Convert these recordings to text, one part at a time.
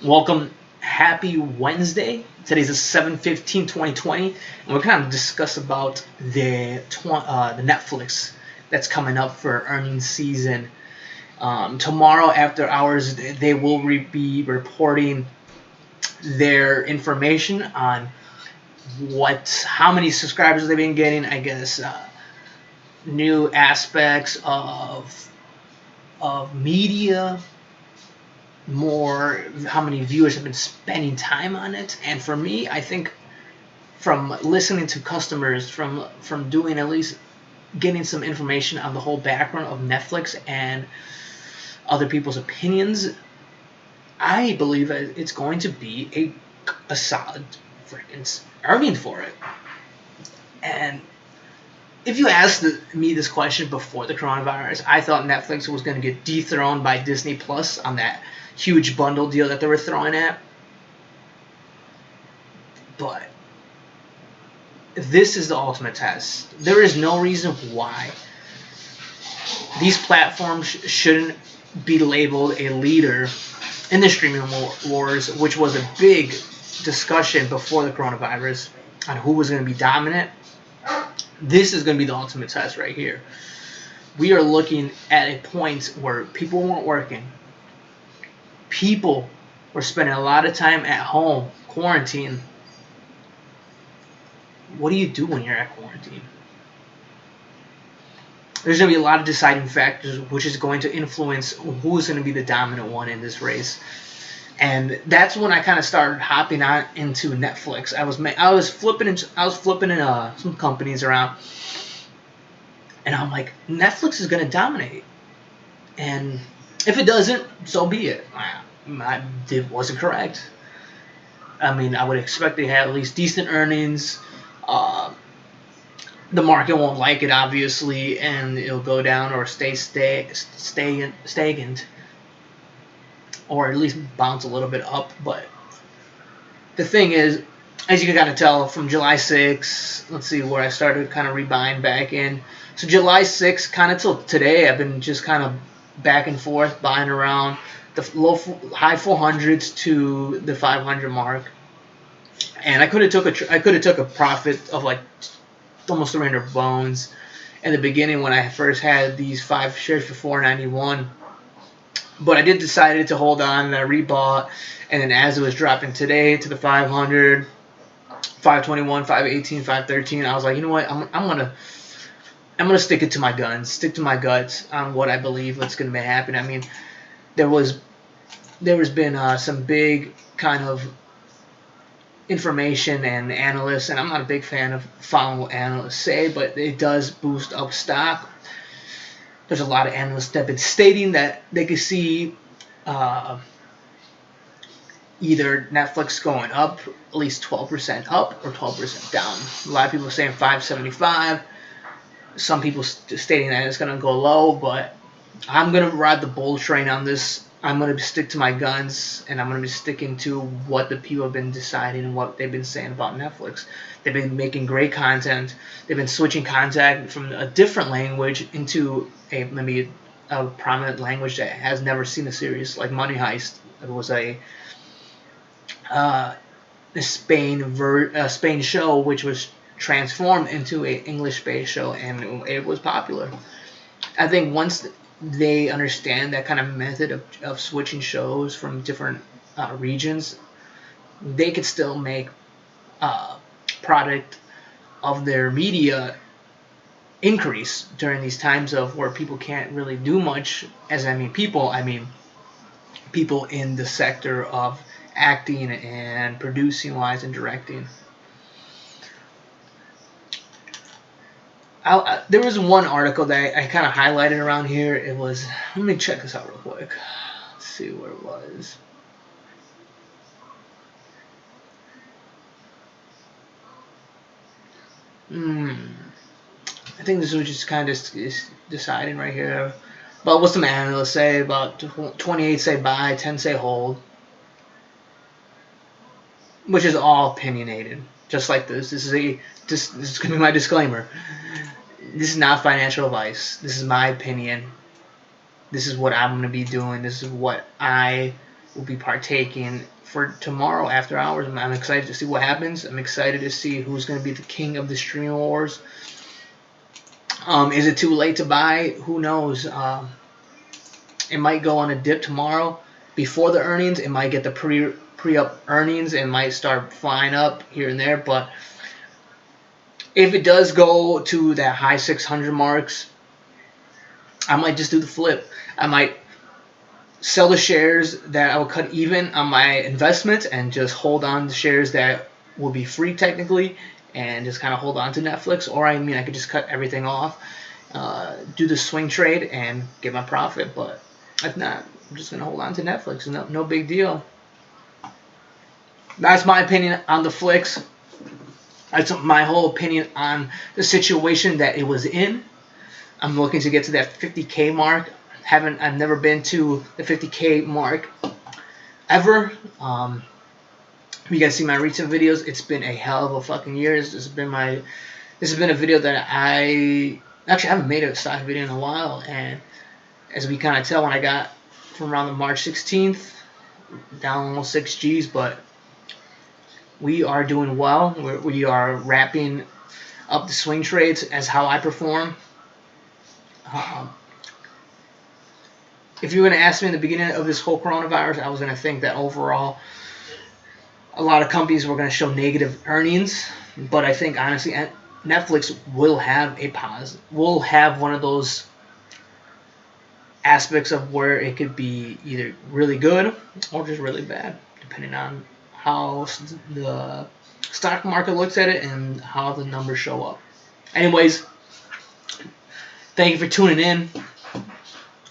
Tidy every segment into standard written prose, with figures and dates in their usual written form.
Welcome. Happy Wednesday. Today's the 7/15/2020, and we're kind of discuss about the Netflix that's coming up for earnings season. Tomorrow after hours, they will be reporting their information on how many subscribers they've been getting. I guess new aspects of media, more how many viewers have been spending time on it. And for me, I think from listening to customers, from doing at least getting some information on the whole background of Netflix and other people's opinions, I believe that it's going to be a solid freaking earning for it. And if you asked me this question before the coronavirus, I thought Netflix was going to get dethroned by Disney Plus on that huge bundle deal that they were throwing at. But this is the ultimate test. There is no reason why these platforms shouldn't be labeled a leader in the streaming wars, which was a big discussion before the coronavirus on who was going to be dominant. This is going to be the ultimate test right here. We are looking at a point where people weren't working. People were spending a lot of time at home, quarantine. What do you do when you're at quarantine? There's going to be a lot of deciding factors, which is going to influence who's going to be the dominant one in this race. And that's when I kind of started hopping on into Netflix. I was flipping some companies around, and I'm like, Netflix is going to dominate. And if it doesn't, so be it. It wasn't correct. I mean, I would expect they have at least decent earnings. The market won't like it, obviously, and it'll go down or stay stagnant, or at least bounce a little bit up. But the thing is, as you can kind of tell from July 6th, let's see where I started kind of rebuying back in. So July 6th, kind of till today, I've been just kind of back and forth buying around the high 400s to the 500 mark. And I could have took a profit of like almost 300 bones in the beginning when I first had these 5 shares for $4.91. But I did decided to hold on, and I rebought. And then as it was dropping today to the 500, 521, 518, 513, I was like, you know what? I'm gonna stick it to my guns, stick to my guts on what I believe what's gonna happen. I mean, there has been some big kind of information and analysts, and I'm not a big fan of following what analysts say, but it does boost up stock. There's a lot of analysts that have been stating that they could see either Netflix going up at least 12% up or 12% down. A lot of people are saying 575. Some people stating that it's going to go low, but I'm going to ride the bull train on this. I'm going to stick to my guns, and I'm going to be sticking to what the people have been deciding and what they've been saying about Netflix. They've been making great content. They've been switching content from a different language into maybe a prominent language that has never seen a series like Money Heist. It was a Spain show which was transformed into an English-based show, and it was popular. I think once they understand that kind of method of switching shows from different regions, they could still make product of their media increase during these times of where people can't really do much. As I mean people in the sector of acting and producing wise and directing. There was one article that I kind of highlighted around here. It was, let me check this out real quick. Let's see where it was. I think this was just kind of deciding right here about what some analysts say. About 28 say buy, 10 say hold, which is all opinionated. Just like this. This is going to be my disclaimer. This is not financial advice. This is my opinion. This is what I'm going to be doing. This is what I will be partaking for tomorrow after hours. I'm excited to see what happens. I'm excited to see who's going to be the king of the stream wars. Is it too late to buy? Who knows? It might go on a dip tomorrow before the earnings. It might get the pre-up earnings. It might start flying up here and there. But if it does go to that high 600 marks, I might just do the flip. I might sell the shares that I will cut even on my investment and just hold on to shares that will be free technically and just kind of hold on to Netflix. Or I mean, I could just cut everything off, do the swing trade and get my profit. But if not, I'm just going to hold on to Netflix. No big deal. That's my opinion on the flicks. That's my whole opinion on the situation that it was in. I'm looking to get to that 50K mark. I've never been to the 50K mark ever. You guys see my recent videos. It's been a hell of a fucking year. This has been a video that I actually haven't made a stock video in a while. And as we kind of tell, when I got from around the March 16th down almost 6 G's, but we are doing well. We are wrapping up the swing trades as how I perform. If you were going to ask me in the beginning of this whole coronavirus, I was going to think that overall a lot of companies were going to show negative earnings. But I think, honestly, Netflix will have will have one of those aspects of where it could be either really good or just really bad, depending on how the stock market looks at it and how the numbers show up. Anyways, thank you for tuning in.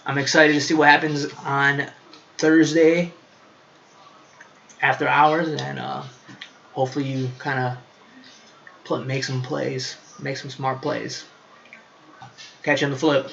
I'm excited to see what happens on Thursday after hours, and hopefully you kind of make some plays, make some smart plays. Catch you on the flip.